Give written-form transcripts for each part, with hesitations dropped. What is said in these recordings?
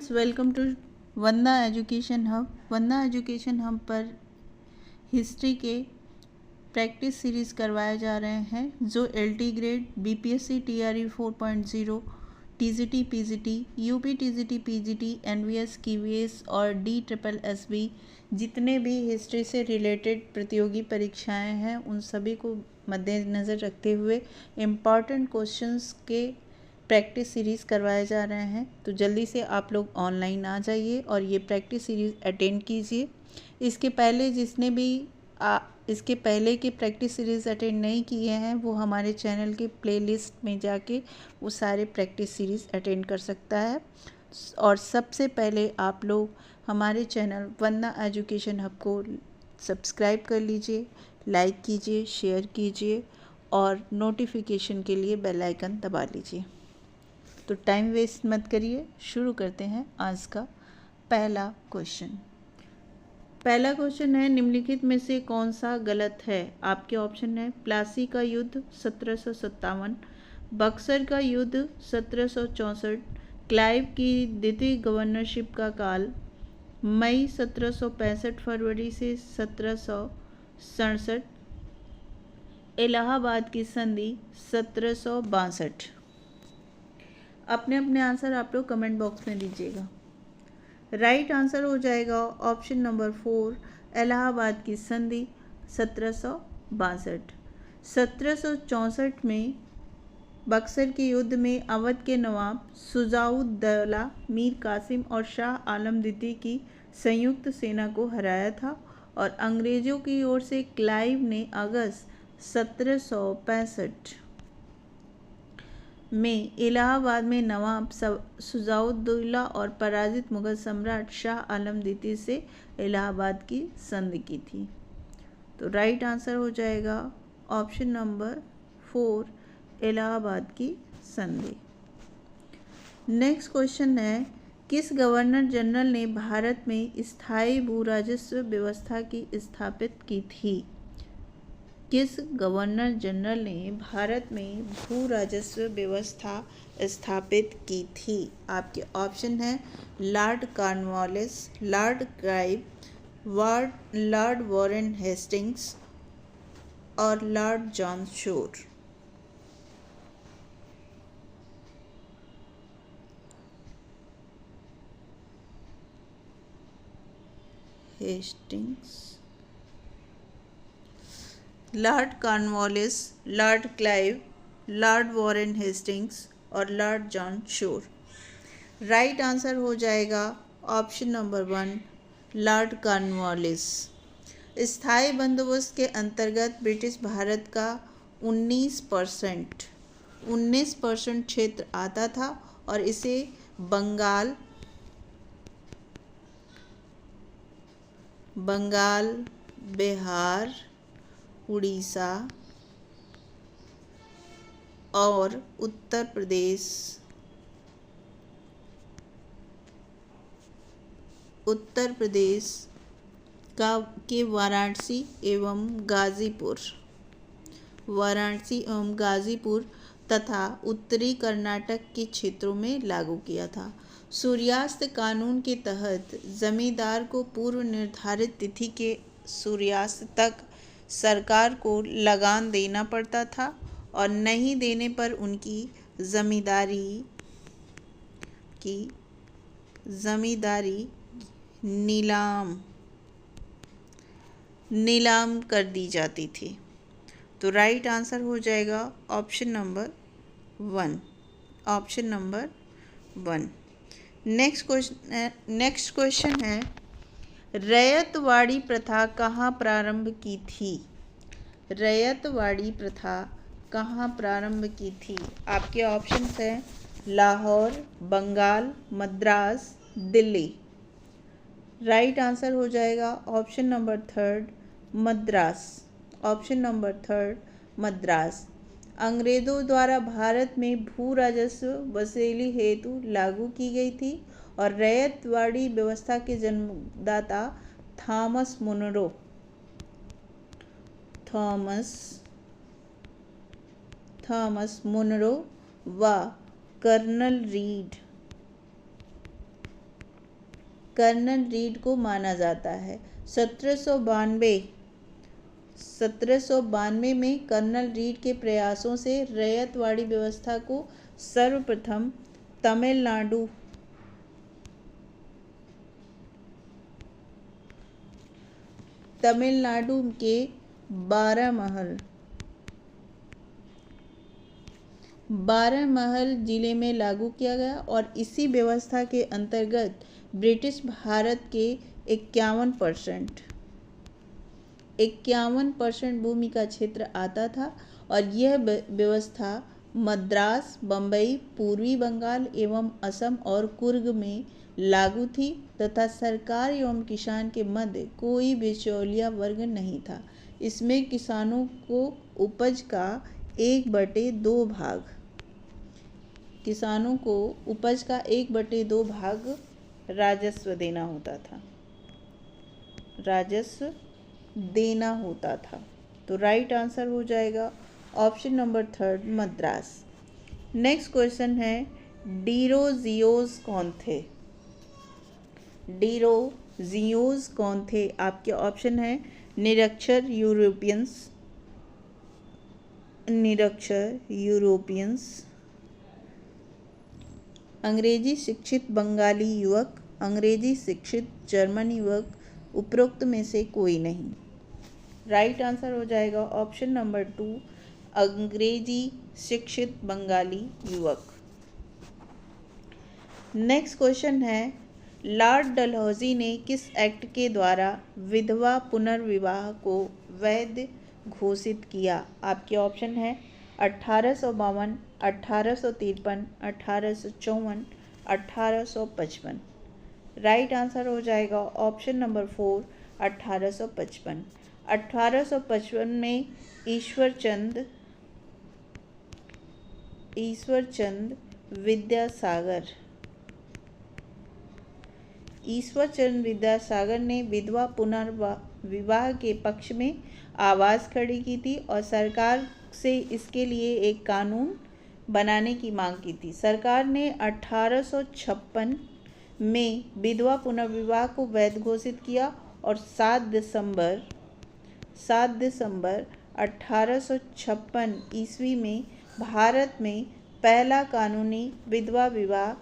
Friends, welcome to Vandana education hub. Vandana education hub पर history के practice series करवाए जा रहे हैं जो LT grade, BPSC TRE 4.0, TGT PGT, UP TGT PGT, NVS KVS और DSSB जितने भी हिस्ट्री से रिलेटेड प्रतियोगी परीक्षाएं हैं उन सभी को मद्देनज़र रखते हुए इम्पॉर्टेंट क्वेश्चंस के प्रैक्टिस सीरीज़ करवाए जा रहे हैं। तो जल्दी से आप लोग ऑनलाइन आ जाइए और ये प्रैक्टिस सीरीज़ अटेंड कीजिए। इसके पहले के प्रैक्टिस सीरीज़ अटेंड नहीं किए हैं वो हमारे चैनल के प्लेलिस्ट में जाके वो सारे प्रैक्टिस सीरीज़ अटेंड कर सकता है। और सबसे पहले आप लोग हमारे चैनल वंदना एजुकेशन हब को सब्सक्राइब कर लीजिए, लाइक कीजिए, शेयर कीजिए और नोटिफिकेशन के लिए बेल आइकन दबा लीजिए। तो टाइम वेस्ट मत करिए, शुरू करते हैं आज का पहला क्वेश्चन। पहला क्वेश्चन है, निम्नलिखित में से कौन सा गलत है? आपके ऑप्शन है प्लासी का युद्ध 1757, बक्सर का युद्ध 1764, क्लाइव की द्वितीय गवर्नरशिप का काल मई 1765 फरवरी से 1767, इलाहाबाद की संधि 1762। अपने अपने आंसर आप लोग कमेंट बॉक्स में दीजिएगा। राइट आंसर हो जाएगा ऑप्शन नंबर 4, इलाहाबाद की संधि 1762। 1764 में बक्सर के युद्ध में अवध के नवाब शुजाउद्दौला, मीर कासिम और शाह आलम द्वितीय की संयुक्त सेना को हराया था और अंग्रेज़ों की ओर से क्लाइव ने अगस्त 1765 में इलाहाबाद में नवाब शुजाउद्दौला और पराजित मुगल सम्राट शाह आलम द्वितीय से इलाहाबाद की संधि की थी। तो राइट आंसर हो जाएगा ऑप्शन नंबर 4, इलाहाबाद की संधि। नेक्स्ट क्वेश्चन है, किस गवर्नर जनरल ने भारत में स्थायी भू राजस्व व्यवस्था की स्थापित की थी? किस गवर्नर जनरल ने भारत में भू राजस्व व्यवस्था स्थापित की थी? आपके ऑप्शन है Lord Cornwallis, Lord Clive, Lord Warren Hastings और Lord John Shore. Hastings, Lord Cornwallis, Lord Clive, Lord Warren Hastings और Lord John Shore. Right answer हो जाएगा ऑप्शन नंबर 1, लॉर्ड कॉर्नवालिस। स्थायी बंदोबस्त के अंतर्गत ब्रिटिश भारत का 19% क्षेत्र आता था और इसे बंगाल, बिहार, उड़ीसा और उत्तर प्रदेश के वाराणसी एवं गाजीपुर तथा उत्तरी कर्नाटक के क्षेत्रों में लागू किया था। सूर्यास्त कानून के तहत जमींदार को पूर्व निर्धारित तिथि के सूर्यास्त तक सरकार को लगान देना पड़ता था और नहीं देने पर उनकी जमींदारी नीलाम कर दी जाती थी। तो राइट आंसर हो जाएगा ऑप्शन नंबर 1। नेक्स्ट क्वेश्चन है, रैयतवाड़ी प्रथा कहाँ प्रारंभ की थी? रैयतवाड़ी प्रथा कहाँ प्रारंभ की थी? आपके ऑप्शंस हैं लाहौर, बंगाल, मद्रास, दिल्ली। राइट आंसर हो जाएगा ऑप्शन नंबर 3, मद्रास। अंग्रेजों द्वारा भारत में भू राजस्व वसूली हेतु लागू की गई थी और रैयतवाड़ी व्यवस्था के जन्मदाता थॉमस मुनरो व कर्नल रीड कर्नल रीड को माना जाता है? 1792 में कर्नल रीड के प्रयासों से रैयतवाड़ी व्यवस्था को सर्वप्रथम तमिलनाडु के बारामहल जिले में लागू किया गया और इसी व्यवस्था के अंतर्गत ब्रिटिश भारत के 51% भूमि का क्षेत्र आता था और यह व्यवस्था मद्रास, बम्बई, पूर्वी बंगाल एवं असम और कुर्ग में लागू थी तथा सरकार एवं किसान के मध्य कोई बिचौलिया वर्ग नहीं था। इसमें किसानों को उपज का 1/2 भाग राजस्व देना होता था। तो राइट आंसर हो जाएगा option number 3 Madras. Next question है डीरोजियोज कौन थे? आपके ऑप्शन है निरक्षर यूरोपियंस, अंग्रेजी शिक्षित बंगाली युवक, अंग्रेजी शिक्षित जर्मन युवक, उपरोक्त में से कोई नहीं। राइट आंसर हो जाएगा ऑप्शन नंबर 2 अंग्रेजी शिक्षित बंगाली युवक। नेक्स्ट क्वेश्चन है लॉर्ड डलहौजी ने किस एक्ट के द्वारा विधवा पुनर्विवाह को वैध घोषित किया? आपके ऑप्शन है 1852, 1853, 1854, 1855। राइट आंसर हो जाएगा ऑप्शन नंबर 4 1855। 1855 में ईश्वरचंद विद्यासागर ने विधवा पुनर्विवाह के पक्ष में आवाज़ खड़ी की थी और सरकार से इसके लिए एक कानून बनाने की मांग की थी। सरकार ने 1856 में विधवा पुनर्विवाह को वैध घोषित किया और 7 दिसंबर 1856 ईस्वी में भारत में पहला कानूनी विधवा विवाह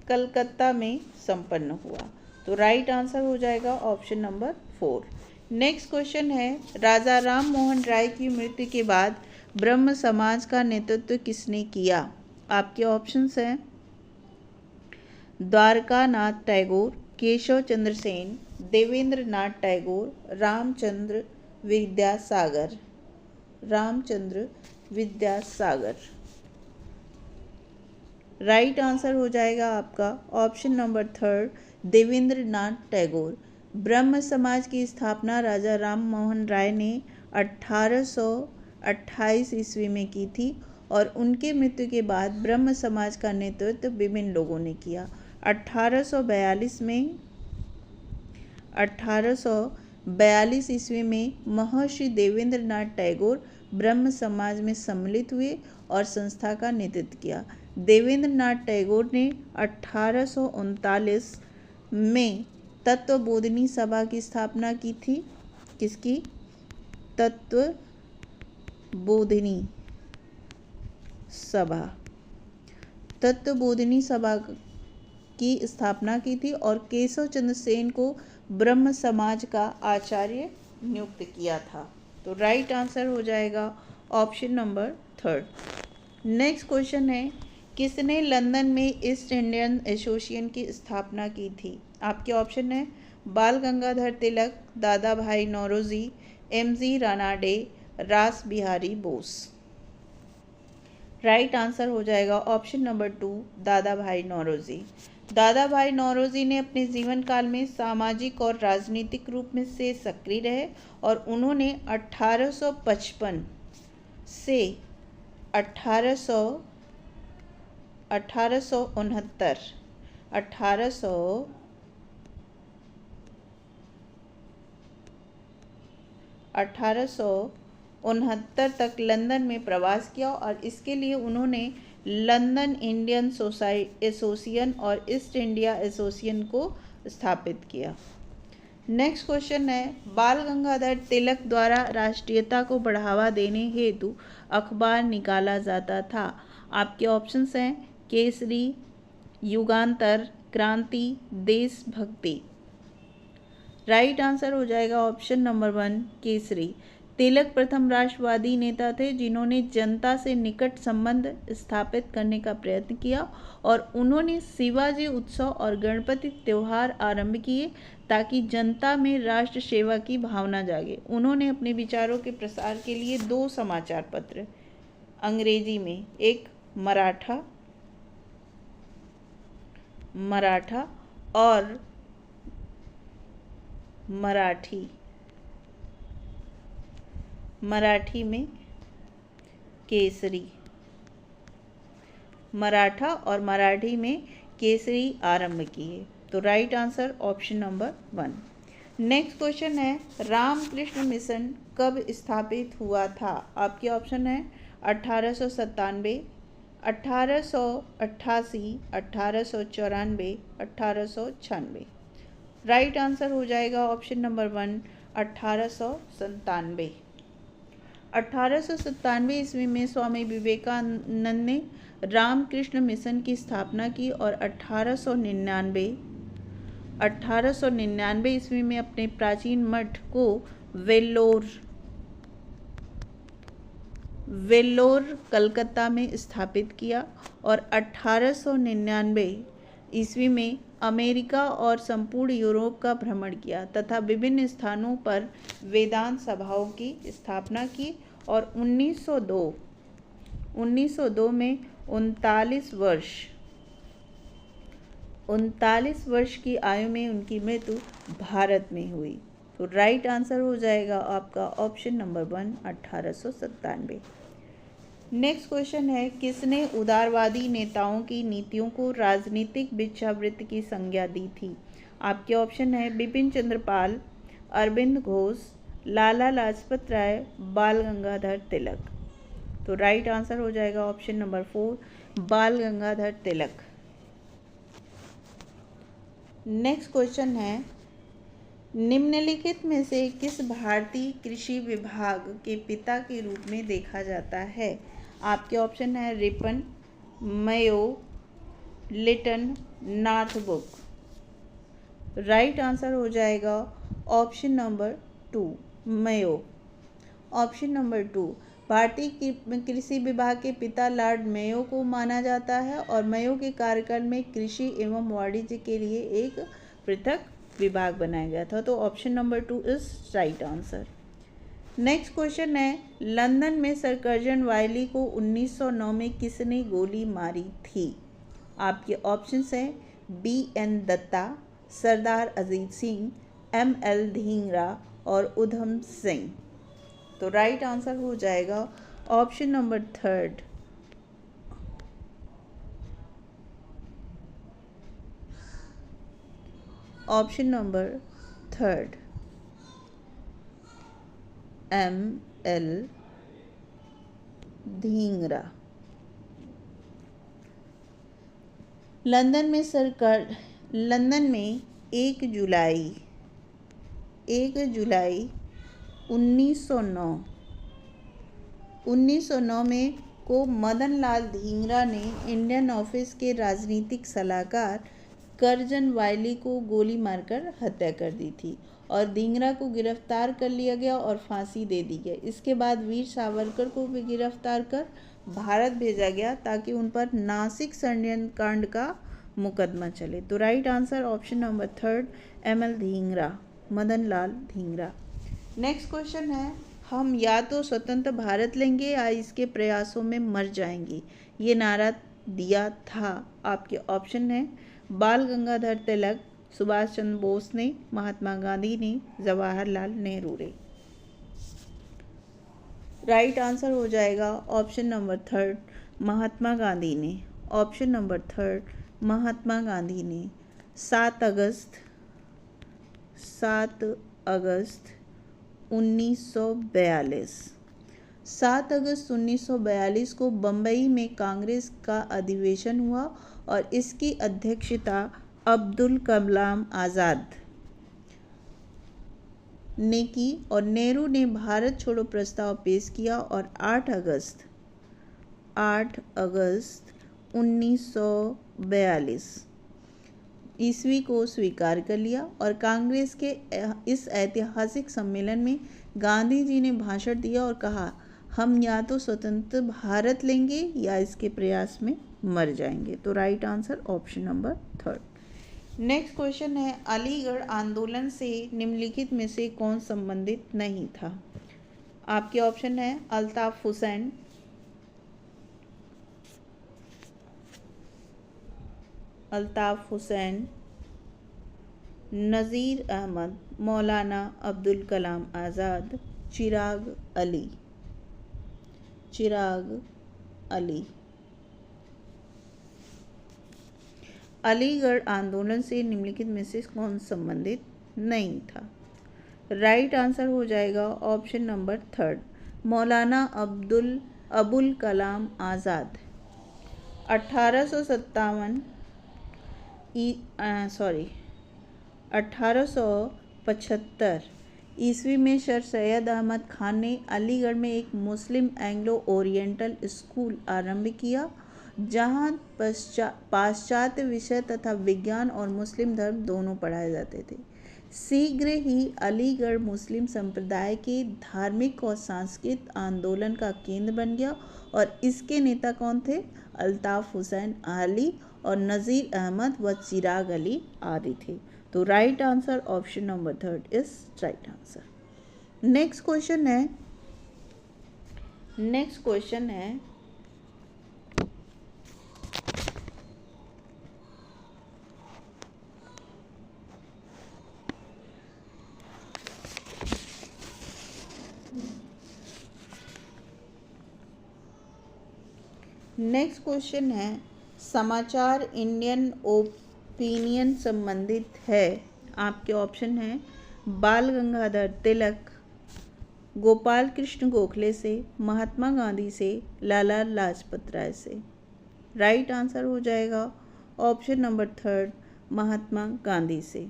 कलकत्ता में संपन्न हुआ। तो राइट आंसर हो जाएगा ऑप्शन नंबर 4। नेक्स्ट क्वेश्चन है राजा राम मोहन राय की मृत्यु के बाद ब्रह्म समाज का नेतृत्व किसने किया? आपके ऑप्शंस हैं द्वारका नाथ टैगोर, केशव चंद्र सेन, देवेंद्र नाथ टैगोर, रामचंद्र विद्यासागर। राइट आंसर हो जाएगा आपका ऑप्शन नंबर 3 देवेंद्र नाथ टैगोर। ब्रह्म समाज की स्थापना राजा राम मोहन राय ने 1828 ईस्वी में की थी और उनके मृत्यु के बाद ब्रह्म समाज का नेतृत्व विभिन्न लोगों ने किया। 1842 ईस्वी में महर्षि देवेंद्र नाथ टैगोर ब्रह्म समाज में सम्मिलित हुए और संस्था का नेतृत्व किया। देवेंद्र नाथ टैगोर ने 1839 में तत्वबोधिनी सभा की स्थापना की थी। किसकी? तत्वबोधिनी सभा की स्थापना की थी और केशव चंद्र सेन को ब्रह्म समाज का आचार्य नियुक्त किया था। तो राइट आंसर हो जाएगा ऑप्शन नंबर 3। नेक्स्ट क्वेश्चन है किसने लंदन में ईस्ट इंडियन एसोसिएशन की स्थापना की थी? आपके ऑप्शन है बाल गंगाधर तिलक, दादा भाई नौरोजी, एम.जी. रानाडे, रास बिहारी बोस। राइट आंसर हो जाएगा ऑप्शन नंबर 2 दादा भाई नौरोजी। दादा भाई नौरोजी ने अपने जीवन काल में सामाजिक और राजनीतिक रूप में से सक्रिय रहे और उन्होंने 1855 से 1869 तक लंदन में प्रवास किया और इसके लिए उन्होंने लंदन इंडियन एसोसिएशन और ईस्ट इंडिया एसोसिएशन को स्थापित किया। नेक्स्ट क्वेश्चन है, बाल गंगाधर तिलक द्वारा राष्ट्रीयता को बढ़ावा देने हेतु अखबार निकाला जाता था। आपके ऑप्शंस हैं केसरी, युगांतर, क्रांति, देशभक्ति। राइट आंसर हो जाएगा ऑप्शन नंबर 1 केसरी। तिलक प्रथम राष्ट्रवादी नेता थे जिन्होंने जनता से निकट संबंध स्थापित करने का प्रयत्न किया और उन्होंने शिवाजी उत्सव और गणपति त्योहार आरंभ किए ताकि जनता में राष्ट्र सेवा की भावना जागे। उन्होंने अपने विचारों के प्रसार के लिए 2 समाचार पत्र अंग्रेजी में, एक मराठा और मराठी में केसरी, मराठा और मराठी में केसरी आरंभ किए। तो right answer option number 1। Next question है, रामकृष्ण मिशन कब स्थापित हुआ था? आपके ऑप्शन है 1897, 1888, 1894, 1896। राइट आंसर हो जाएगा ऑप्शन नंबर 1 1897। 1897 ईस्वी में स्वामी विवेकानंद ने रामकृष्ण मिशन की स्थापना की और 1899 ईस्वी में अपने प्राचीन मठ को वेल्लोर कलकत्ता में स्थापित किया और 1899 ईस्वी में अमेरिका और संपूर्ण यूरोप का भ्रमण किया तथा विभिन्न स्थानों पर वेदांत सभाओं की स्थापना की और 1902 में 39 वर्ष की आयु में उनकी मृत्यु भारत में हुई। तो राइट आंसर हो जाएगा आपका ऑप्शन नंबर 1 1897। नेक्स्ट क्वेश्चन है, किसने उदारवादी नेताओं की नीतियों को राजनीतिक भिक्षावृत्ति की संज्ञा दी थी? आपके ऑप्शन है बिपिन चंद्र पाल, अरविंद घोष, लाला लाजपत राय, बाल गंगाधर तिलक। तो राइट आंसर हो जाएगा ऑप्शन नंबर 4 बाल गंगाधर तिलक। नेक्स्ट क्वेश्चन है, निम्नलिखित में से किस भारतीय कृषि विभाग के पिता के रूप में देखा जाता है? आपके ऑप्शन है रिपन, मयो, लिटन, नॉर्थब्रुक। राइट आंसर हो जाएगा ऑप्शन नंबर 2 मयो। ऑप्शन नंबर 2, भारतीय कृषि विभाग के पिता लॉर्ड मेयो को माना जाता है और मेयो के कार्यकाल में कृषि एवं वाणिज्य के लिए एक पृथक विभाग बनाया गया था। तो option number 2 is right answer. Next question है, लंदन में सर कर्जन वायली को 1909 में किसने गोली मारी थी? आपके ऑप्शंस हैं BN दत्ता, सरदार अजीत सिंह, ML ढींगरा और उधम सिंह। तो राइट आंसर हो जाएगा option number 3 option number 3 ML Dhingra. London में 1 जुलाई 1909 में को मदन लाल ढींगरा ने इंडियन ऑफिस के राजनीतिक सलाहकार कर्जन वायली को गोली मारकर हत्या कर दी थी और ढींगरा को गिरफ्तार कर लिया गया और फांसी दे दी गई। इसके बाद वीर सावरकर को भी गिरफ्तार कर भारत भेजा गया ताकि उन पर नासिक षड्यंत्र कांड का मुकदमा चले। तो right answer option number 3 ML Dhingra, Madan Lal Dhingra. Next question है, हम या तो स्वतंत्र भारत लेंगे या इसके प्रयासों में मर जाएंगे, ये नारा दिया था। आपके ऑप्शन है बाल गंगाधर तिलक, सुभाष चंद्र बोस ने, महात्मा गांधी ने, जवाहरलाल नेहरू ने। राइट आंसर हो जाएगा ऑप्शन नंबर 3 महात्मा गांधी ने। ऑप्शन नंबर 3 महात्मा गांधी ने 7 अगस्त 1942 7 अगस्त 1942 को बम्बई में कांग्रेस का अधिवेशन हुआ और इसकी अध्यक्षता अब्दुल कलाम आज़ाद ने की और नेहरू ने भारत छोड़ो प्रस्ताव पेश किया और 8 अगस्त 1942 ईस्वी को स्वीकार कर लिया और कांग्रेस के इस ऐतिहासिक सम्मेलन में गांधी जी ने भाषण दिया और कहा, हम या तो स्वतंत्र भारत लेंगे या इसके प्रयास में मर जाएंगे। तो right answer option number 3। Next question है, अलीगढ़ आंदोलन से निम्नलिखित में से कौन संबंधित नहीं था? आपके ऑप्शन है अल्ताफ हुसैन, नज़ीर अहमद, मौलाना अब्दुल कलाम आज़ाद, चिराग अली। अलीगढ़ आंदोलन से निम्नलिखित में से कौन संबंधित नहीं था? राइट आंसर हो जाएगा ऑप्शन नंबर 3, मौलाना अबुल कलाम आज़ाद। 1875 ईस्वी में सर सैयद अहमद खान ने अलीगढ़ में एक मुस्लिम एंग्लो ओरिएंटल स्कूल आरंभ किया, जहां पाश्चात्य विषय तथा विज्ञान और मुस्लिम धर्म दोनों पढ़ाए जाते थे। शीघ्र ही अलीगढ़ मुस्लिम संप्रदाय के धार्मिक और सांस्कृतिक आंदोलन का केंद्र बन गया और इसके नेता कौन थे? अल्ताफ हुसैन अली और नज़ीर अहमद व चिराग अली आदि थे। तो right answer option number 3 is right answer. Next question है समाचार इंडियन ओपिनियन संबंधित है। आपके ऑप्शन हैं बाल गंगाधर तिलक, गोपाल कृष्ण गोखले से, महात्मा गांधी से, लाला लाजपत राय से। राइट आंसर हो जाएगा ऑप्शन नंबर 3, महात्मा गांधी से।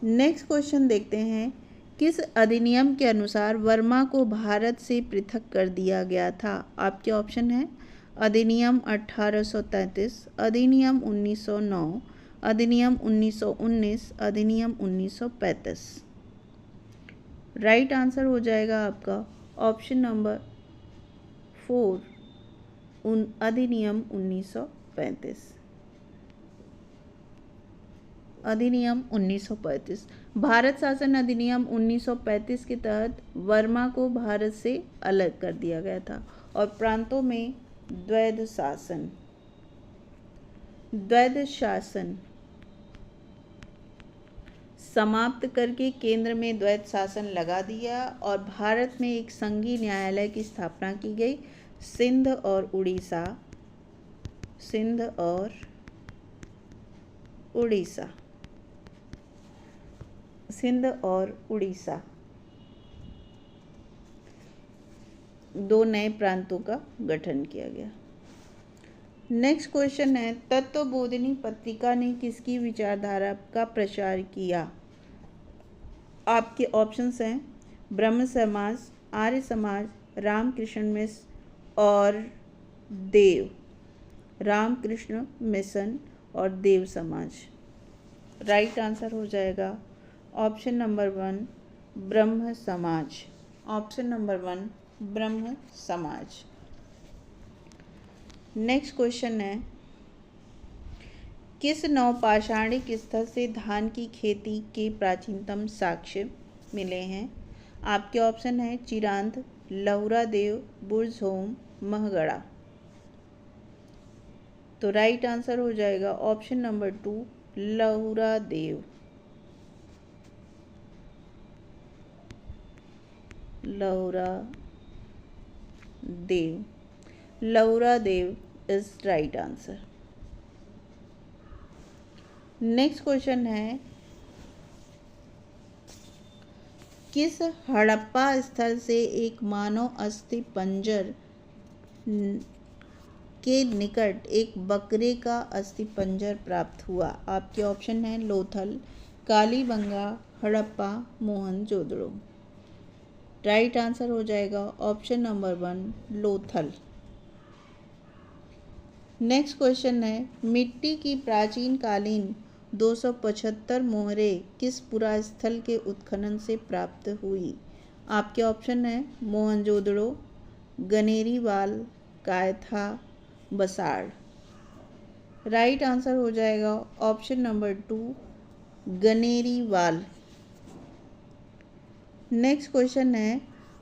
नेक्स्ट क्वेश्चन देखते हैं, किस अधिनियम के अनुसार वर्मा को भारत से पृथक कर दिया गया था? आपके ऑप्शन हैं अधिनियम 1833, अधिनियम 1909, अधिनियम 1919, अधिनियम 1935। राइट आंसर हो जाएगा आपका ऑप्शन नंबर 4, अधिनियम 1935। अधिनियम 1935 भारत शासन अधिनियम 1935 के तहत वर्मा को भारत से अलग कर दिया गया था और प्रांतों में द्वैध शासन समाप्त करके केंद्र में द्वैध शासन लगा दिया और भारत में एक संघीय न्यायालय की स्थापना की गई। सिंध और उड़ीसा दो नए प्रांतों का गठन किया गया। नेक्स्ट क्वेश्चन है, तत्वबोधिनी पत्रिका ने किसकी विचारधारा का प्रचार किया? आपके ऑप्शंस हैं ब्रह्म समाज, आर्य समाज, रामकृष्ण मिशन और रामकृष्ण मिशन और देव समाज। राइट आंसर हो जाएगा ऑप्शन नंबर 1, ब्रह्म समाज। ऑप्शन नंबर 1, ब्रह्म समाज। नेक्स्ट क्वेश्चन है, किस नवपाषाणिक स्थल से धान की खेती के प्राचीनतम साक्ष्य मिले हैं? आपके ऑप्शन है चिरांद, लहुरा देव, बुरझोम, महगढ़ा। तो राइट आंसर हो जाएगा option number 2, Lahura Dev. Lahura Dev is right answer. Next question है, किस हड़प्पा स्थल से एक मानव अस्थि पंजर के निकट एक बकरे का अस्थि पंजर प्राप्त हुआ? आपके ऑप्शन हैं लोथल, कालीबंगा, हड़प्पा, मोहनजोदड़ो। राइट आंसर हो जाएगा option number 1 Lothal. Next question है, मिट्टी की प्राचीन कालीन 275 मोहरें किस पुरास्थल के उत्खनन से प्राप्त हुई? आपके ऑप्शन है मोहनजोदड़ो, गनेरीवाल, कायथा, बसाड़। राइट आंसर हो जाएगा option number 2 Ganeriwal. Next question है,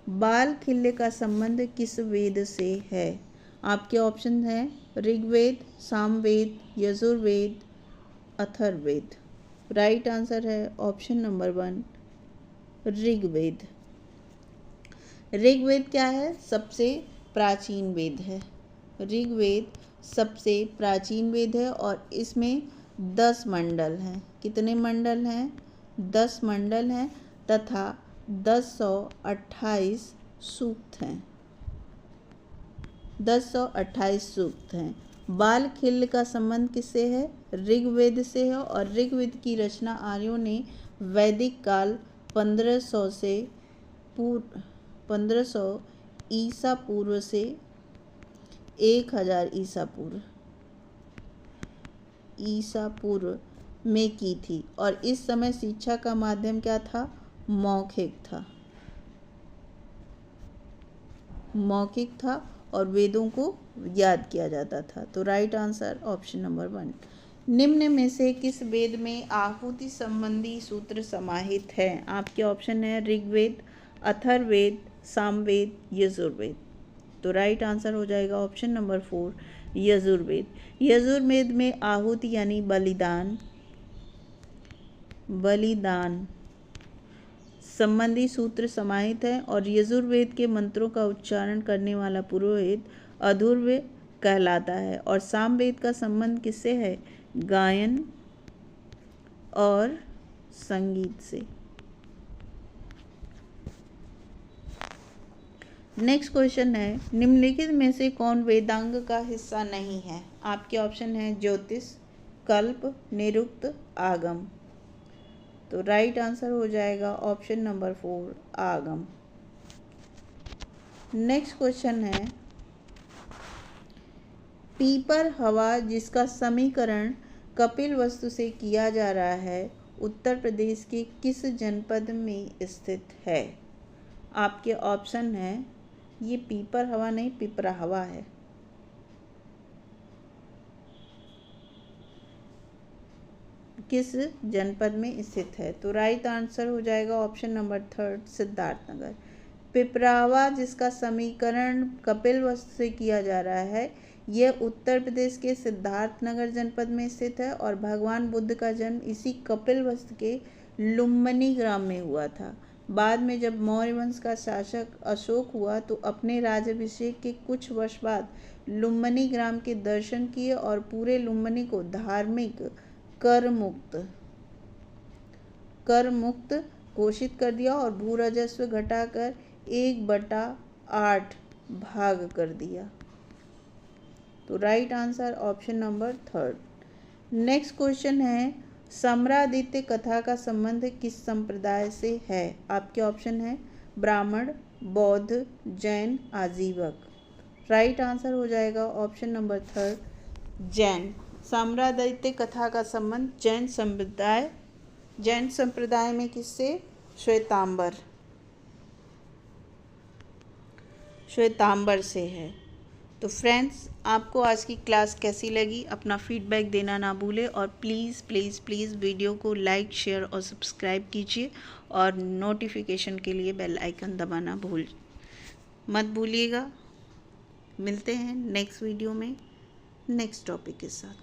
बाल खिल्ले का संबंध किस वेद से है? आपके ऑप्शन है ऋग्वेद, सामवेद, यजुर्वेद, अथर्ववेद। राइट आंसर है ऑप्शन नंबर 1 ऋग्वेद। ऋग्वेद क्या है? सबसे प्राचीन वेद है। ऋग्वेद सबसे प्राचीन वेद है और इसमें 10 मंडल हैं। कितने मंडल हैं? 10 मंडल हैं तथा 1028 सूक्त हैं। 1028 सूक्त हैं। बाल खिल्ल का संबंध किससे है? ऋग्वेद से है और ऋग्वेद की रचना आर्यों ने वैदिक काल 1500 ईसा पूर्व से 1000 ईसा पूर्व में की थी और इस समय शिक्षा का माध्यम क्या था? मौखिक था और वेदों को याद किया जाता था। तो राइट आंसर ऑप्शन नंबर 1। निम्न में से किस वेद में आहुति संबंधी सूत्र समाहित हैं? आपके ऑप्शन है ऋग्वेद, अथर्ववेद, सामवेद, यजुर्वेद। तो राइट आंसर हो जाएगा ऑप्शन नंबर 4 यजुर्वेद। यजुर्वेद में आहुति यानी बलिदान संबंधी सूत्र समाहित हैं और यजुर्वेद के मंत्रों का उच्चारण करने वाला पुरोहित अधुर्व कहलाता है। और सामवेद का संबंध किससे है? गायन और संगीत से। नेक्स्ट क्वेश्चन है, निम्नलिखित में से कौन वेदांग का हिस्सा नहीं है? आपके ऑप्शन है ज्योतिष, कल्प, निरुक्त, आगम। तो राइट आंसर हो जाएगा ऑप्शन नंबर 4 आगम। नेक्स्ट क्वेश्चन है, पीपर हवा जिसका समीकरण कपिलवस्तु से किया जा रहा है उत्तर प्रदेश के किस जनपद में स्थित है? आपके ऑप्शन है, ये पीपर हवा नहीं पिपरा हवा है। किस जनपद में स्थित है? तो राइट आंसर हो जाएगा ऑप्शन नंबर 3 सिद्धार्थनगर। पिपरावा जिसका समीकरण कपिलवस्तु से किया जा रहा है यह उत्तर प्रदेश के सिद्धार्थनगर जनपद में स्थित है और भगवान बुद्ध का जन्म इसी कपिलवस्तु के लुम्बिनी ग्राम में हुआ था। बाद में जब मौर्य वंश का शासक अशोक हुआ तो अपने राज्याभिषेक के कुछ वर्ष बाद लुम्बिनी ग्राम के दर्शन किए और पूरे लुम्बिनी को धार्मिक कर मुक्त घोषित कर दिया और भू राजस्व घटाकर 1/8 भाग कर दिया। तो right answer option number 3। Next question है, सम्रादित्य कथा का संबंध किस संप्रदाय से है? आपके ऑप्शन है ब्राह्मण, बौद्ध, जैन, आजीवक। राइट आंसर हो जाएगा ऑप्शन नंबर 3 जैन। सम्रादित्य कथा का संबंध जैन संप्रदाय में किससे? श्वेतांबर से है। तो फ्रेंड्स, आपको आज की क्लास कैसी लगी? अपना फीडबैक देना ना भूलें और प्लीज़ प्लीज़ प्लीज़ वीडियो को लाइक, शेयर और सब्सक्राइब कीजिए और नोटिफिकेशन के लिए बेल आइकन दबाना मत भूलिएगा। मिलते हैं नेक्स्ट वीडियो में नेक्स्ट टॉपिक के साथ।